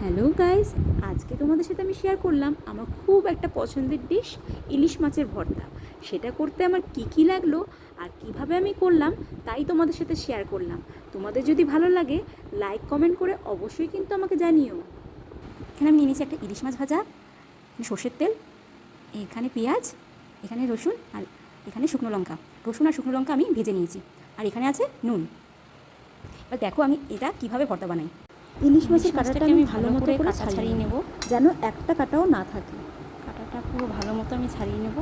Hello guys, আজকে তোমাদের সাথে আমি শেয়ার করলাম আমার খুব একটা পছন্দের ডিশ ইলিশ মাছের ভর্তা। সেটা করতে আমার কি লাগলো আর কিভাবে আমি করলাম তাই তোমাদের সাথে শেয়ার করলাম। তোমাদের যদি ভালো লাগে লাইক কমেন্ট করে অবশ্যই কিন্তু আমাকে জানিও। এখানে আমি নিয়ে নিয়েছি একটা ইলিশ মাছ ভাজা, সর্ষের তেল, এখানে পেঁয়াজ, এখানে রসুন আর এখানে শুকনো লঙ্কা। রসুন আর শুকনো লঙ্কা আমি ভেজে নিয়েছি, আর এখানে আছে নুন। এবার দেখো আমি এটা কিভাবে ভর্তা বানাই। ইলিশ মাছের কাঁটাটা আমি ভালো মতো করে ছাড়িয়ে নেব, যেন একটা কাঁটাও না থাকে। কাঁটাটা পুরো ভালো মতো আমি ছাড়িয়ে নেব।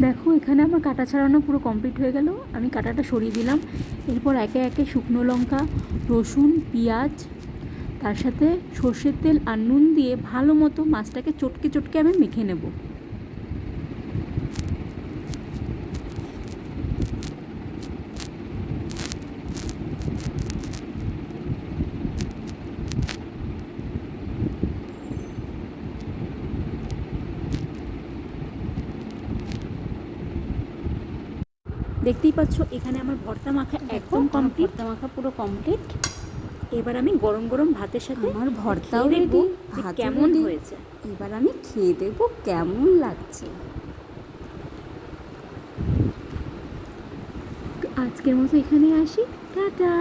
দেখো এখানে আমার কাঁটা ছাড়ানো পুরো কমপ্লিট হয়ে গেল। আমি কাঁটাটা সরিয়ে দিলাম। এরপর একে একে শুকনো লঙ্কা, রসুন, পেঁয়াজ, তার সাথে সর্ষের তেল আর নুন দিয়ে ভালো মতো মাছটাকে চটকে চটকে আমি মেখে নেব। দেখতেই পাচ্ছ এখানে আমার ভর্তা মাখা একদম কমপ্লিট। ভর্তা মাখা পুরো কমপ্লিট। এবার আমি গরম গরম ভাতের সাথে আমার ভর্তাও রেডি, কেমন হয়েছে এবার আমি খেয়ে দেখবো কেমন লাগছে। আজকের মতো এখানে আসি, টাটা।